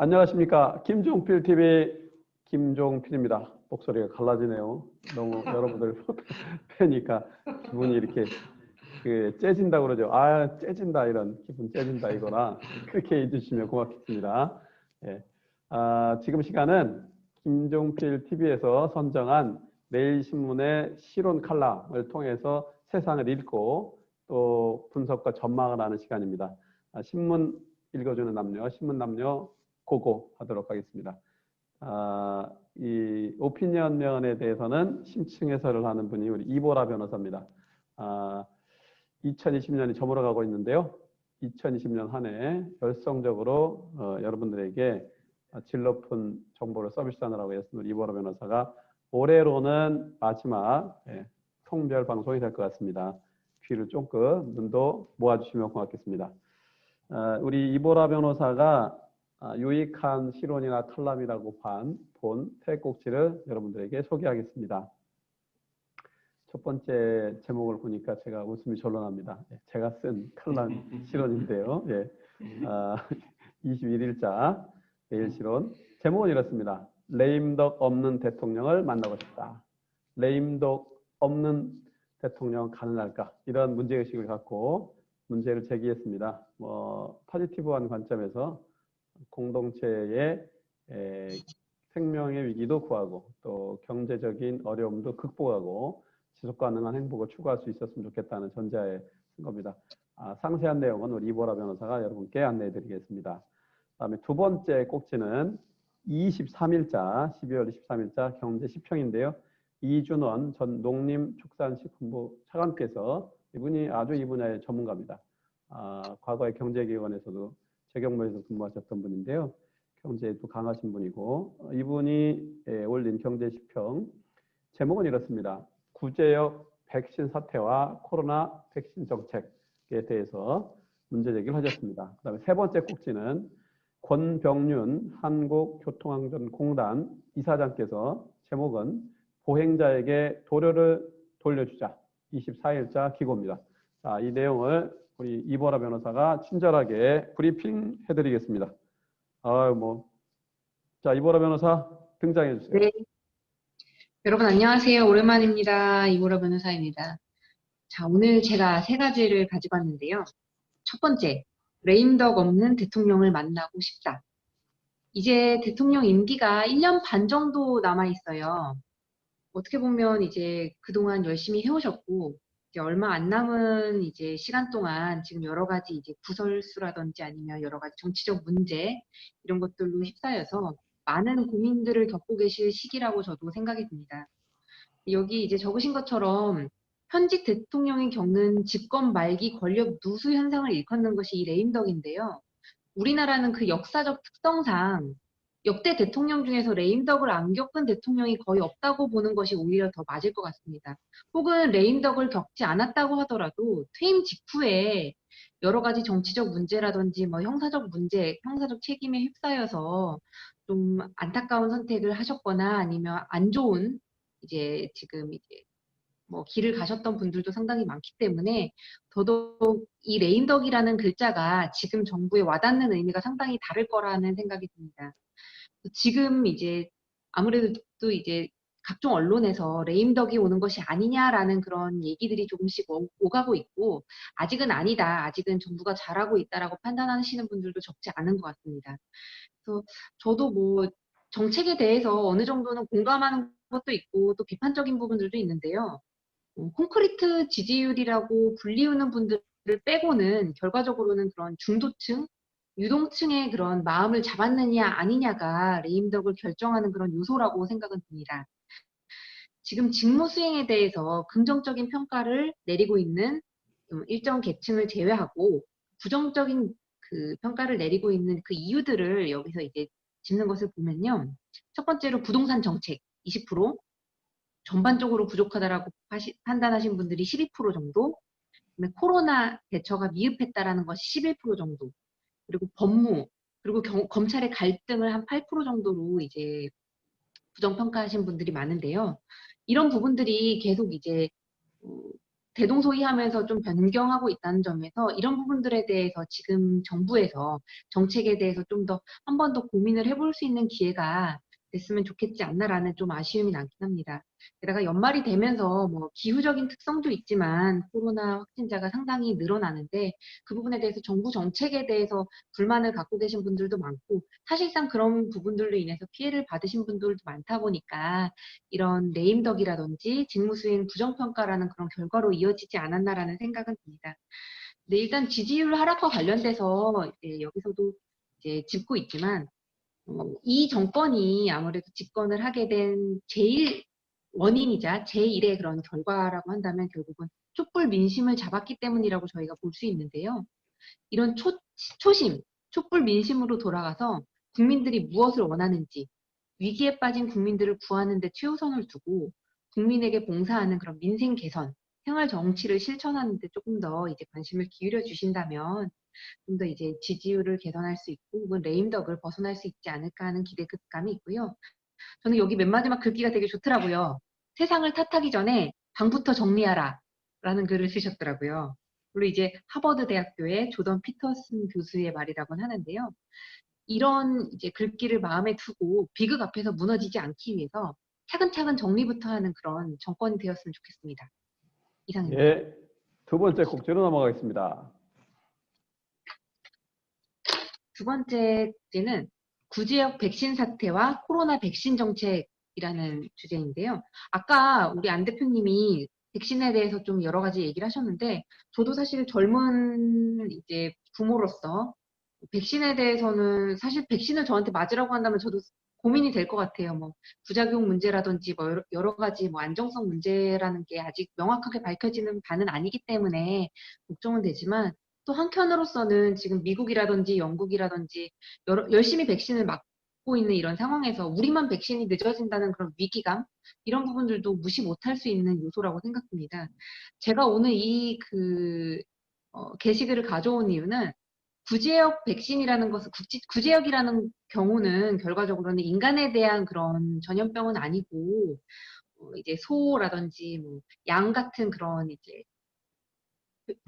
안녕하십니까. 김종필 TV 김종필입니다. 목소리가 갈라지네요. 너무 여러분들 뵈니까 기분이 이렇게 째진다 그러죠. 아, 째진다 이런 기분 째진다 이거나 그렇게 해주시면 고맙겠습니다. 예. 지금 시간은 김종필 TV에서 선정한 매일신문의 실온 칼럼을 통해서 세상을 읽고 또 분석과 전망을 하는 시간입니다. 신문 읽어주는 남녀, 신문 남녀 고고 하도록 하겠습니다. 이 오피니언면에 대해서는 심층 해설을 하는 분이 우리 이보라 변호사입니다. 2020년이 저물어가고 있는데요. 2020년 한 해 열성적으로 여러분들에게 질 높은 정보를 서비스하느라고 했습니다. 우리 이보라 변호사가 올해로는 마지막 통별 방송이 될 것 같습니다. 귀를 쫑긋 눈도 모아주시면 고맙겠습니다. 우리 이보라 변호사가 유익한 실론이나 칼럼이라고 본 태국지를 여러분들에게 소개하겠습니다. 첫 번째 제목을 보니까 제가 웃음이 절로 납니다. 제가 쓴 칼럼 실론인데요. 21일자 매일 실론. 제목은 이렇습니다. 레임덕 없는 대통령을 만나고 싶다. 레임덕 없는 대통령 가능할까? 이런 문제의식을 갖고 문제를 제기했습니다. 포지티브한 관점에서 공동체의 생명의 위기도 구하고 또 경제적인 어려움도 극복하고 지속 가능한 행복을 추구할 수 있었으면 좋겠다는 전제하에 쓴 겁니다. 상세한 내용은 우리 이보라 변호사가 여러분께 안내해 드리겠습니다. 그다음에 두 번째 꼭지는 23일자 12월 23일자 경제 시평인데요. 이준원 전 농림축산식품부 차관께서 이분이 아주 이 분야의 전문가입니다. 과거에 경제기관에서도 재경부에서 근무하셨던 분인데요. 경제에도 강하신 분이고 이분이 올린 경제시평 제목은 이렇습니다. 구제역 백신 사태와 코로나 백신 정책에 대해서 문제 제기를 하셨습니다. 그 다음에 세 번째 꼭지는 권병윤 한국교통안전공단 이사장께서 제목은 보행자에게 도료를 돌려주자 24일자 기고입니다. 이 내용을 우리 이보라 변호사가 친절하게 브리핑 해드리겠습니다. 자, 이보라 변호사 등장해 주세요. 네. 여러분 안녕하세요. 오랜만입니다. 이보라 변호사입니다. 자, 오늘 제가 세 가지를 가지고 왔는데요. 첫 번째, 레임덕 없는 대통령을 만나고 싶다. 이제 대통령 임기가 1년 반 정도 남아 있어요. 어떻게 보면 이제 그동안 열심히 해오셨고 이제 얼마 안 남은 이제 시간 동안 지금 여러 가지 이제 구설수라든지 아니면 여러 가지 정치적 문제 이런 것들로 휩싸여서 많은 고민들을 겪고 계실 시기라고 저도 생각이 듭니다. 여기 이제 적으신 것처럼 현직 대통령이 겪는 집권 말기 권력 누수 현상을 일컫는 것이 이 레임덕인데요. 우리나라는 그 역사적 특성상 역대 대통령 중에서 레임덕을 안 겪은 대통령이 거의 없다고 보는 것이 오히려 더 맞을 것 같습니다. 혹은 레임덕을 겪지 않았다고 하더라도 퇴임 직후에 여러 가지 정치적 문제라든지 형사적 문제, 형사적 책임에 휩싸여서 좀 안타까운 선택을 하셨거나 아니면 안 좋은 이제 지금 이제 길을 가셨던 분들도 상당히 많기 때문에 더더욱 이 레임덕이라는 글자가 지금 정부에 와닿는 의미가 상당히 다를 거라는 생각이 듭니다. 지금 이제 아무래도 이제 각종 언론에서 레임덕이 오는 것이 아니냐라는 그런 얘기들이 조금씩 오가고 있고 아직은 아니다. 아직은 정부가 잘하고 있다라고 판단하시는 분들도 적지 않은 것 같습니다. 그래서 저도 정책에 대해서 어느 정도는 공감하는 것도 있고 또 비판적인 부분들도 있는데요. 콘크리트 지지율이라고 불리우는 분들을 빼고는 결과적으로는 그런 중도층, 유동층의 그런 마음을 잡았느냐 아니냐가 레임덕을 결정하는 그런 요소라고 생각은 듭니다. 지금 직무 수행에 대해서 긍정적인 평가를 내리고 있는 일정 계층을 제외하고 부정적인 그 평가를 내리고 있는 그 이유들을 여기서 이제 짚는 것을 보면요. 첫 번째로 부동산 정책 20%, 전반적으로 부족하다라고 판단하신 분들이 12% 정도, 코로나 대처가 미흡했다라는 것이 11% 정도, 그리고 법무, 그리고 검찰의 갈등을 한 8% 정도로 이제 부정평가하신 분들이 많은데요. 이런 부분들이 계속 이제 대동소이하면서 좀 변경하고 있다는 점에서 이런 부분들에 대해서 지금 정부에서 정책에 대해서 좀 더 한 번 더 고민을 해볼 수 있는 기회가 됐으면 좋겠지 않나라는 좀 아쉬움이 남긴 합니다. 게다가 연말이 되면서 뭐 기후적인 특성도 있지만 코로나 확진자가 상당히 늘어나는데 그 부분에 대해서 정부 정책에 대해서 불만을 갖고 계신 분들도 많고 사실상 그런 부분들로 인해서 피해를 받으신 분들도 많다 보니까 이런 레임덕이라든지 직무수행 부정평가라는 그런 결과로 이어지지 않았나라는 생각은 듭니다. 네, 일단 지지율 하락과 관련돼서 이제 여기서도 이제 짚고 있지만 이 정권이 아무래도 집권을 하게 된 제일 원인이자 제1의 그런 결과라고 한다면 결국은 촛불 민심을 잡았기 때문이라고 저희가 볼 수 있는데요. 이런 초심, 촛불 민심으로 돌아가서 국민들이 무엇을 원하는지 위기에 빠진 국민들을 구하는 데 최우선을 두고 국민에게 봉사하는 그런 민생 개선, 생활 정치를 실천하는 데 조금 더 이제 관심을 기울여 주신다면 좀 더 이제 지지율을 개선할 수 있고 혹은 레임덕을 벗어날 수 있지 않을까 하는 기대감이 있고요. 저는 여기 맨 마지막 글귀가 되게 좋더라고요. 세상을 탓하기 전에 방부터 정리하라 라는 글을 쓰셨더라고요. 물론 이제 하버드 대학교의 조던 피터슨 교수의 말이라고는 하는데요. 이런 이제 글귀를 마음에 두고 비극 앞에서 무너지지 않기 위해서 차근차근 정리부터 하는 그런 정권이 되었으면 좋겠습니다. 이상입니다. 예, 두 번째 국제로 넘어가겠습니다. 두 번째 주제는 구제역 백신 사태와 코로나 백신 정책이라는 주제인데요. 아까 우리 안 대표님이 백신에 대해서 좀 여러 가지 얘기를 하셨는데, 저도 사실 젊은 이제 부모로서 백신에 대해서는 사실 백신을 저한테 맞으라고 한다면 저도 고민이 될 것 같아요. 뭐 부작용 문제라든지 뭐 여러 가지 뭐 안정성 문제라는 게 아직 명확하게 밝혀지는 바는 아니기 때문에 걱정은 되지만 또 한편으로서는 지금 미국이라든지 영국이라든지 열심히 백신을 맞고 있는 이런 상황에서 우리만 백신이 늦어진다는 그런 위기감 이런 부분들도 무시 못할 수 있는 요소라고 생각합니다. 제가 오늘 이 게시글을 가져온 이유는 구제역 백신이라는 것은 구제역이라는 경우는 결과적으로는 인간에 대한 그런 전염병은 아니고 이제 소라든지 뭐 양 같은 그런 이제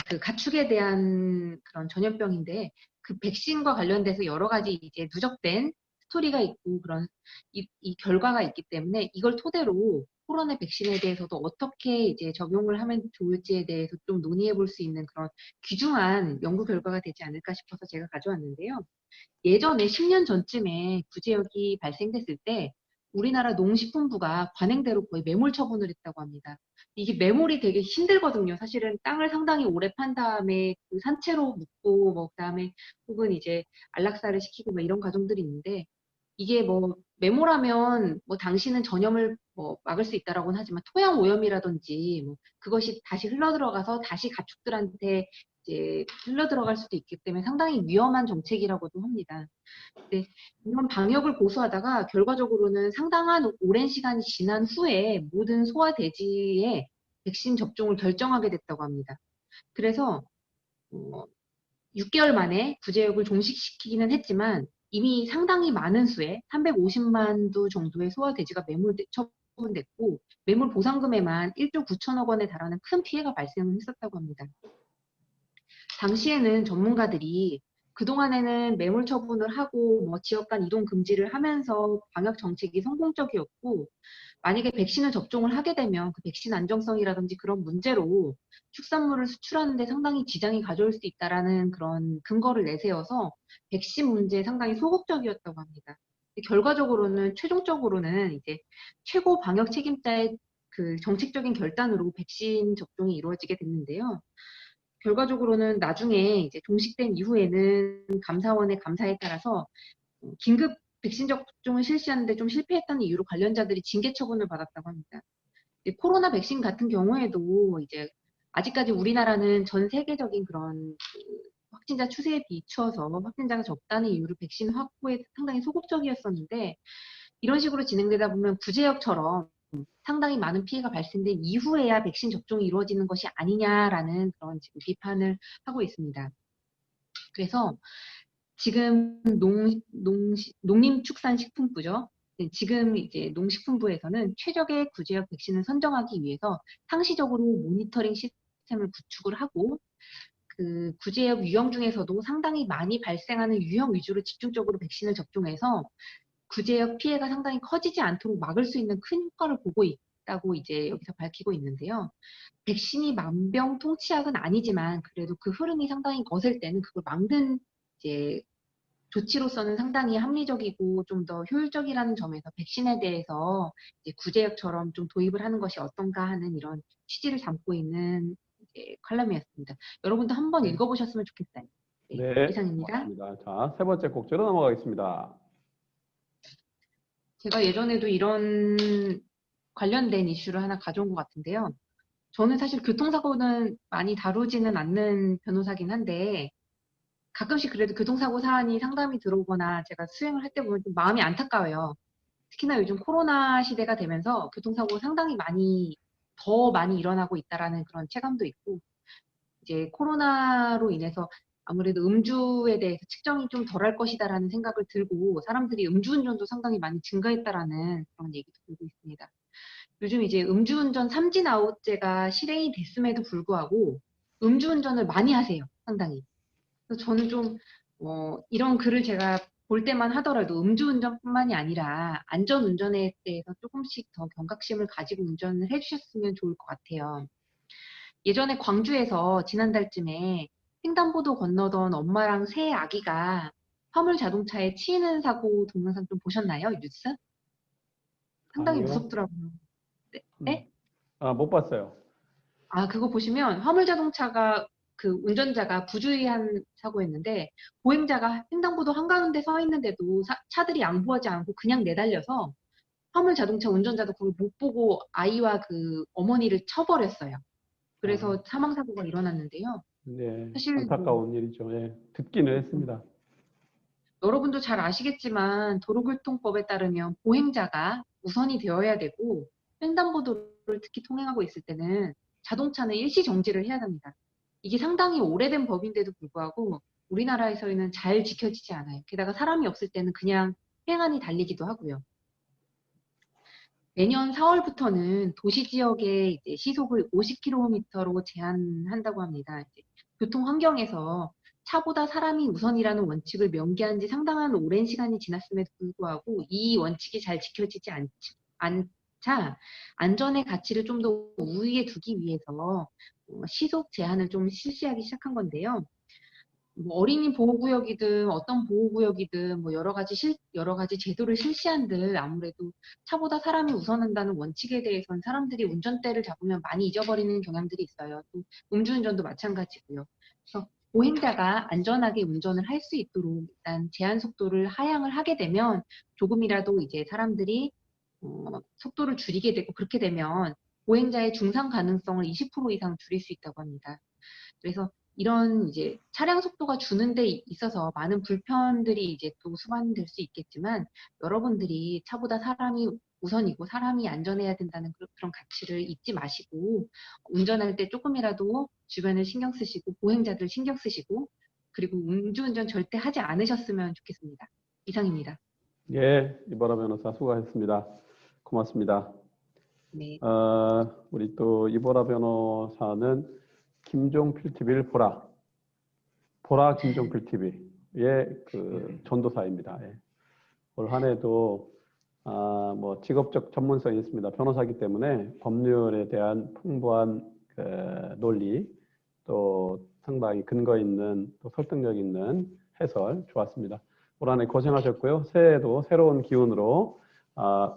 그 가축에 대한 그런 전염병인데 그 백신과 관련돼서 여러 가지 이제 누적된 스토리가 있고 그런 이 결과가 있기 때문에 이걸 토대로 코로나 백신에 대해서도 어떻게 이제 적용을 하면 좋을지에 대해서 좀 논의해 볼 수 있는 그런 귀중한 연구 결과가 되지 않을까 싶어서 제가 가져왔는데요. 예전에 10년 전쯤에 구제역이 발생됐을 때 우리나라 농식품부가 관행대로 거의 매몰 처분을 했다고 합니다. 이게 매몰이 되게 힘들거든요. 사실은 땅을 상당히 오래 판 다음에 그 산채로 묻고 뭐 그다음에 혹은 이제 안락사를 시키고 뭐 이런 과정들이 있는데 이게 뭐 매몰하면 뭐 당신은 전염을 뭐 막을 수 있다라고는 하지만 토양 오염이라든지 뭐 그것이 다시 흘러 들어가서 다시 가축들한테 이제 흘러 들어갈 수도 있기 때문에 상당히 위험한 정책이라고도 합니다. 네, 이런 방역을 고수하다가 결과적으로는 상당한 오랜 시간이 지난 후에 모든 소와 돼지의 백신 접종을 결정하게 됐다고 합니다. 그래서 6개월 만에 구제역을 종식시키기는 했지만 이미 상당히 많은 수의 350만 두 정도의 소와 돼지가 매몰 처분됐고 매몰 보상금에만 1조 9천억 원에 달하는 큰 피해가 발생했었다고 합니다. 당시에는 전문가들이 그동안에는 매몰 처분을 하고 뭐 지역 간 이동 금지를 하면서 방역 정책이 성공적이었고 만약에 백신을 접종을 하게 되면 그 백신 안정성이라든지 그런 문제로 축산물을 수출하는 데 상당히 지장이 가져올 수 있다라는 그런 근거를 내세워서 백신 문제에 상당히 소극적이었다고 합니다. 결과적으로는 최종적으로는 이제 최고 방역 책임자의 그 정책적인 결단으로 백신 접종이 이루어지게 됐는데요. 결과적으로는 나중에 이제 종식된 이후에는 감사원의 감사에 따라서 긴급 백신 접종을 실시하는데 좀 실패했다는 이유로 관련자들이 징계 처분을 받았다고 합니다. 코로나 백신 같은 경우에도 이제 아직까지 우리나라는 전 세계적인 그런 확진자 추세에 비추어서 확진자가 적다는 이유로 백신 확보에 상당히 소극적이었었는데 이런 식으로 진행되다 보면 구제역처럼 상당히 많은 피해가 발생된 이후에야 백신 접종이 이루어지는 것이 아니냐라는 그런 지금 비판을 하고 있습니다. 그래서 지금 농림축산식품부죠. 지금 이제 농식품부에서는 최적의 구제역 백신을 선정하기 위해서 상시적으로 모니터링 시스템을 구축을 하고 그 구제역 유형 중에서도 상당히 많이 발생하는 유형 위주로 집중적으로 백신을 접종해서 구제역 피해가 상당히 커지지 않도록 막을 수 있는 큰 효과를 보고 있다고 이제 여기서 밝히고 있는데요. 백신이 만병통치약은 아니지만 그래도 그 흐름이 상당히 거셀 때는 그걸 막는 이제 조치로서는 상당히 합리적이고 좀 더 효율적이라는 점에서 백신에 대해서 이제 구제역처럼 좀 도입을 하는 것이 어떤가 하는 이런 취지를 담고 있는 이제 칼럼이었습니다. 여러분도 한번 네. 읽어보셨으면 좋겠어요. 네, 네, 이상입니다. 고맙습니다. 자, 세 번째 곡지로 넘어가겠습니다. 제가 예전에도 이런 관련된 이슈를 하나 가져온 것 같은데요. 저는 사실 교통사고는 많이 다루지는 않는 변호사긴 한데 가끔씩 그래도 교통사고 사안이 상담이 들어오거나 제가 수행을 할 때 보면 좀 마음이 안타까워요. 특히나 요즘 코로나 시대가 되면서 교통사고가 상당히 더 많이 일어나고 있다라는 그런 체감도 있고, 이제 코로나로 인해서 아무래도 음주에 대해서 측정이 좀 덜할 것이다라는 생각을 들고, 사람들이 음주운전도 상당히 많이 증가했다라는 그런 얘기도 들고 있습니다. 요즘 이제 음주운전 삼진 아웃제가 실행이 됐음에도 불구하고, 음주운전을 많이 하세요, 상당히. 그래서 저는 좀, 이런 글을 제가 볼 때만 하더라도 음주운전뿐만이 아니라 안전운전에 대해서 조금씩 더 경각심을 가지고 운전을 해주셨으면 좋을 것 같아요. 예전에 광주에서 지난달쯤에 횡단보도 건너던 엄마랑 새 아기가 화물 자동차에 치이는 사고 동영상 좀 보셨나요? 뉴스? 상당히 아니요. 무섭더라고요. 네? 음. 네? 아, 못 봤어요. 아, 그거 보시면 화물 자동차가 그 운전자가 부주의한 사고였는데 보행자가 횡단보도 한가운데 서 있는데도 차들이 양보하지 않고 그냥 내달려서 화물 자동차 운전자도 그걸 못 보고 아이와 그 어머니를 쳐버렸어요. 아, 그래서 사망 사고가 일어났는데요. 네, 사실 뭐 안타까운 일이죠. 예, 듣기는 했습니다. 여러분도 잘 아시겠지만 도로교통법에 따르면 보행자가 우선이 되어야 되고 횡단보도를 특히 통행하고 있을 때는 자동차는 일시 정지를 해야 합니다. 이게 상당히 오래된 법인데도 불구하고 우리나라에서는 잘 지켜지지 않아요. 게다가 사람이 없을 때는 그냥 횡하니 달리기도 하고요. 내년 4월부터는 도시 지역의 이제 시속을 50km로 제한한다고 합니다. 이제 교통 환경에서 차보다 사람이 우선이라는 원칙을 명기한 지 상당한 오랜 시간이 지났음에도 불구하고 이 원칙이 잘 지켜지지 않자 안전의 가치를 좀 더 우위에 두기 위해서 시속 제한을 좀 실시하기 시작한 건데요. 뭐 어린이 보호구역이든 어떤 보호구역이든 뭐 여러 가지 제도를 실시한들 아무래도 차보다 사람이 우선한다는 원칙에 대해서는 사람들이 운전대를 잡으면 많이 잊어버리는 경향들이 있어요. 또 음주운전도 마찬가지고요. 그래서 보행자가 안전하게 운전을 할 수 있도록 일단 제한 속도를 하향을 하게 되면 조금이라도 이제 사람들이 속도를 줄이게 되고 그렇게 되면 보행자의 중상 가능성을 20% 이상 줄일 수 있다고 합니다. 그래서 이런 이제 차량 속도가 주는 데 있어서 많은 불편들이 이제 또 수반될 수 있겠지만 여러분들이 차보다 사람이 우선이고 사람이 안전해야 된다는 그런 가치를 잊지 마시고 운전할 때 조금이라도 주변을 신경 쓰시고 보행자들 신경 쓰시고 그리고 음주운전 절대 하지 않으셨으면 좋겠습니다. 이상입니다. 예, 이보라 변호사 수고하셨습니다. 고맙습니다. 네. 우리 또 이보라 변호사는 김종필 TV를 보라 김종필 TV의 그 전도사입니다. 예. 올 한 해도 뭐 직업적 전문성이 있습니다. 변호사이기 때문에 법률에 대한 풍부한 그 논리 또 상당히 근거 있는 또 설득력 있는 해설 좋았습니다. 올 한 해 고생하셨고요. 새해에도 새로운 기운으로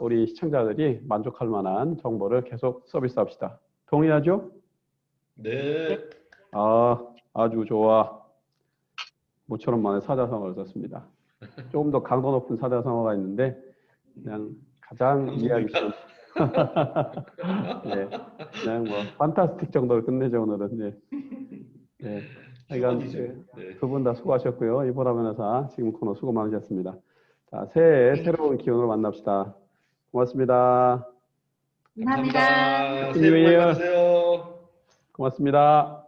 우리 시청자들이 만족할 만한 정보를 계속 서비스합시다. 동의하죠? 네. 아주 좋아. 모처럼 만에 사자성어를 썼습니다. 조금 더 강도 높은 사자성어가 있는데 그냥 가장 이해하기 쉬운 네, 그냥 뭐 판타스틱 정도로 끝내죠 오늘은. 네. 네. 하여간 네. 두 분 다 수고하셨고요. 이보라 변호사 지금 코너 수고 많으셨습니다. 자, 새해 네. 새로운 기운으로 만납시다. 고맙습니다. 감사합니다. 감사합니다. 새해 복 많이 받으세요. 고맙습니다.